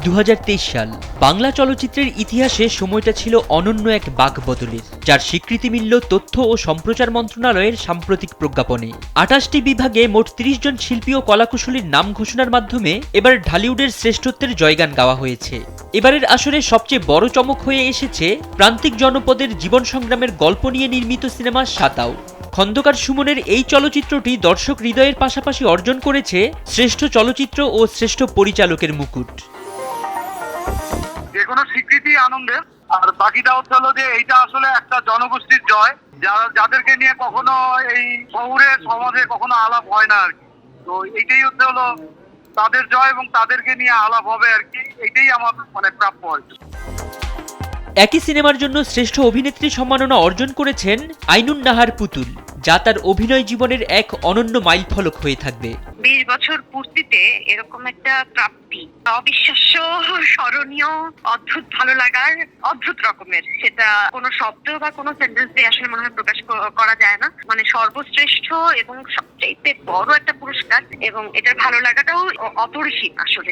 2023 সাল বাংলা চলচ্চিত্রের ইতিহাসে সময়টা ছিল অনন্য এক বাঁকবদলের, যার স্বীকৃতি মিলল তথ্য ও সম্প্রচার মন্ত্রণালয়ের সাম্প্রতিক প্রজ্ঞাপনে। 28টি বিভাগে মোট 30 জন শিল্পী ও কলাকুশলীর নাম ঘোষণার মাধ্যমে এবার ঢালিউডের শ্রেষ্ঠত্বের জয়গান গাওয়া হয়েছে। এবারের আসরে সবচেয়ে বড় চমক হয়ে এসেছে প্রান্তিক জনপদের জীবন সংগ্রামের গল্প নিয়ে নির্মিত সিনেমা সাতাও। খন্দকার সুমনের এই চলচ্চিত্রটি দর্শক হৃদয়ের পাশাপাশি অর্জন করেছে শ্রেষ্ঠ চলচ্চিত্র ও শ্রেষ্ঠ পরিচালকের মুকুট। যে কোনো স্বীকৃতি আনন্দের, আর বাকিটা হলো যে এইটা আসলে একটা জনগোষ্ঠীর জয়, যাদেরকে নিয়ে কখনো এই শহুরে সমাজে কখনো আলাপ হয় না আর কি। তো এইটাই হলো তাদের জয় এবং তাদেরকে নিয়ে আলাপ হবে আর কি। এইটাই আমার প্রাপ্য আর কি। একই সিনেমার জন্য শ্রেষ্ঠ অভিনেত্রী সম্মাননা অর্জন করেছেন আইনুন নাহার পুতুল, যা তার অভিনয় জীবনের এক অনন্য মাইলফলক হয়ে থাকবে। 20 বছর পূর্তিতে এরকম একটা প্রাপ্তি অবিশ্বাস্য, স্মরণীয়, অদ্ভুত ভালো লাগার, অদ্ভুত রকমের। সেটা কোনো শব্দ বা কোনো সেন্টেন্স দিয়ে আসলে মনে হয় প্রকাশ করা যায় না। সর্বশ্রেষ্ঠ এবং সবচেয়ে বড় একটা পুরস্কার, এবং এটার ভালো লাগাটাও অপরিসীম আসলে,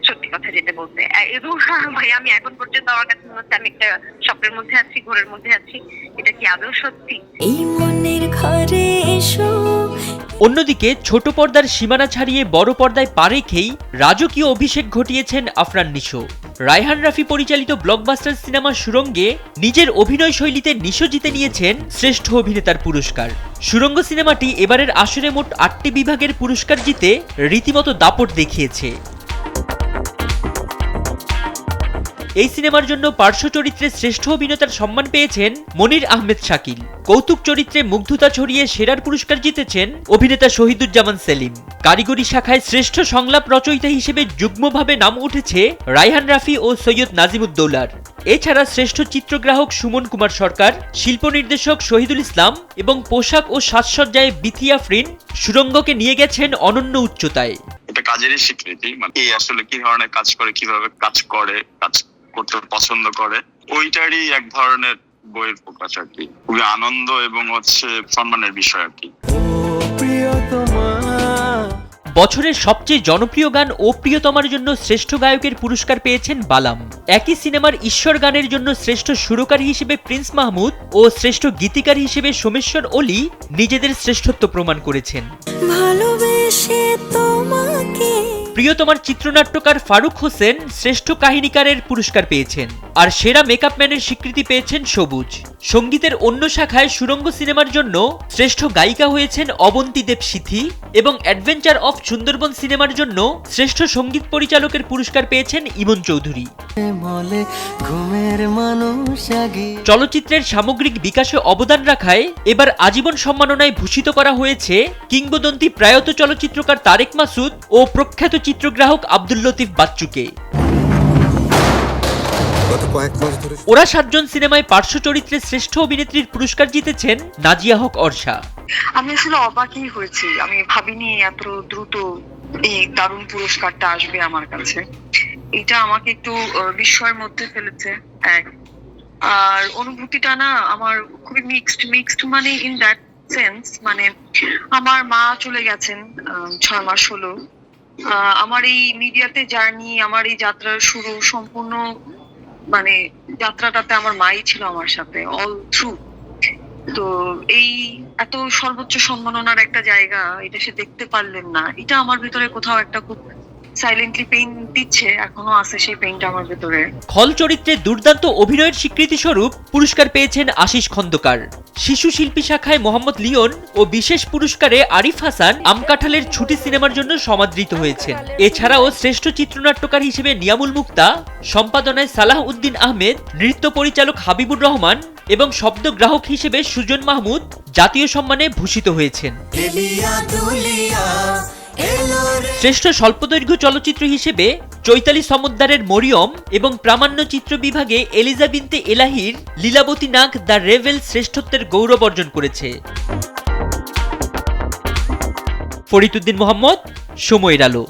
সত্যি কথা যেটা বলতে। এবং ভাই, আমি এখন পর্যন্ত আমার কাছে মনে হচ্ছে আমি একটা স্বপ্নের মধ্যে আছি, ঘোরের মধ্যে আছি। এটা কি আদৌ সত্যি? এই মনের ঘরে এসো। অন্যদিকে ছোট পর্দার সীমানা ছাড়িয়ে বড় পর্দায় পা রেখেই রাজকীয় অভিষেক ঘটিয়েছেন আফরান নিশো। রায়হান রাফি পরিচালিত ব্লকবাস্টার সিনেমা সুরঙ্গে নিজের অভিনয় শৈলীতে নিশো জিতে নিয়েছেন শ্রেষ্ঠ অভিনেতার পুরস্কার। সুরঙ্গ সিনেমাটি এবারের আসরে মোট 8টি বিভাগের পুরস্কার জিতে রীতিমতো দাপট দেখিয়েছে। এই সিনেমার জন্য পার্শ্ব চরিত্রে শ্রেষ্ঠ অভিনেতার সম্মান পেয়েছেন মনির আহমেদ শাকিল। কৌতুক চরিত্রে মুগ্ধতা ছড়িয়ে সেরার পুরস্কার জিতেছেন অভিনেতা শহীদুজ্জামান সেলিম। কারিগরি শাখায় শ্রেষ্ঠ সংলাপ রচয়িতা হিসেবে যুগ্মভাবে নাম উঠেছে রায়হান রাফি ও সৈয়দ নাজিমুদ্দৌলার। এছাড়া শ্রেষ্ঠ চিত্রগ্রাহক সুমন কুমার সরকার, শিল্প নির্দেশক শহীদুল ইসলাম এবং পোশাক ও সাজসজ্জায় বিথি আফরিন সুরঙ্গকে নিয়ে গেছেন অনন্য উচ্চতায়। এটা কাজেরই স্বীকৃতি, কে আসলে কি ধরনের কাজ করে, কিভাবে কাজ করতে পছন্দ করে, ওইটারই এক ধরনের বইয়ের প্রকাশ আর কি। খুবই আনন্দ এবং সম্মানের বিষয় আর কি। বছরের সবচেয়ে জনপ্রিয় গান ও প্রিয়তমার জন্য শ্রেষ্ঠ গায়কের পুরস্কার পেয়েছেন বালাম। একই সিনেমার ঈশ্বর গানের জন্য শ্রেষ্ঠ সুরকার হিসেবে প্রিন্স মাহমুদ ও শ্রেষ্ঠ গীতিকার হিসেবে সোমেশ্বর অলি নিজেদের শ্রেষ্ঠত্ব প্রমাণ করেছেন। প্রিয়তমার চিত্রনাট্যকার ফারুক হোসেন শ্রেষ্ঠ কাহিনীকারের পুরস্কার পেয়েছেন, আর সেরা মেকআপম্যানের স্বীকৃতি পেয়েছেন সবুজ। সঙ্গীতের অন্য শাখায় সুরঙ্গ সিনেমার জন্য শ্রেষ্ঠ গায়িকা হয়েছেন অবন্তী দেব সিথি, এবং অ্যাডভেঞ্চার অফ সুন্দরবন সিনেমার জন্য শ্রেষ্ঠ সঙ্গীত পরিচালকের পুরস্কার পেয়েছেন ইমন চৌধুরী। চলচ্চিত্রের সামগ্রিক বিকাশে অবদান রাখায় এবার আজীবন সম্মাননায় ভূষিত করা হয়েছে কিংবদন্তি প্রয়াত চলচ্চিত্রকার তারেক মাসুদ ও প্রখ্যাত চিত্রগ্রাহক আব্দুল লতিফ বাচ্চুকে। ওরা 7 জন সিনেমায় পার্শ্ব চরিত্রে শ্রেষ্ঠ অভিনেত্রীর পুরস্কার জিতেছেন নাজিয়া হক অর্ষা। আমি আসলে অবাকই হয়েছি, আমি ভাবিনি এত দ্রুত এই দারুণ পুরস্কারটা আসবে আমার কাছে। এটা আমাকে একটু বিস্ময়ের মধ্যে ফেলেছে। আর অনুভূতিটা না আমার খুবই মিক্সড, ইন দ্যাট সেন্স, আমার মা চলে গেছেন 6 মাস হলো। আমার এই মিডিয়াতে জার্নি, আমার এই যাত্রার শুরু সম্পূর্ণ যাত্রাটাতে আমার মাই ছিল আমার সাথে অল থ্রু। তো এই এত সর্বোচ্চ সম্মাননার একটা জায়গা, এটা সে দেখতে পারলেন না, এটা আমার ভিতরে কোথাও একটা খুব সাইলেন্টলি পেইন দিচ্ছে, এখনো আছে সেই পেইনটা আমার ভিতরে। খল চরিত্রে দুর্দান্ত অভিনয়ের স্বীকৃতি স্বরূপ পুরস্কার পেয়েছেন আশিস খন্দকার। শিশু শিল্পী শাখায় মোহাম্মদ লিওন ও বিশেষ পুরস্কারে আরিফ হাসান আমকাঠালের ছুটি সিনেমার জন্য সমাদৃত হয়েছেন। এছাড়াও শ্রেষ্ঠ চিত্রনাট্যকার হিসেবে নিয়ামুল মুক্তা, সম্পাদনায় সালাহ উদ্দিন আহমেদ, নৃত্য পরিচালক হাবিবুর রহমান এবং শব্দ গ্রাহক হিসেবে সুজন মাহমুদ জাতীয় সম্মানে ভূষিত হয়েছেন। শ্রেষ্ঠ স্বল্পদৈর্ঘ্য চলচ্চিত্র হিসেবে চৈতালি সমদ্দারের মরিয়ম এবং প্রামাণ্য চিত্র বিভাগে এলিজা বিনতে এলাহির লীলাবতী নাগ দ্য রেভেল শ্রেষ্ঠত্বের গৌরব অর্জন করেছে। ফরিদ উদ্দিন মোহাম্মদ, সময়ের আলো।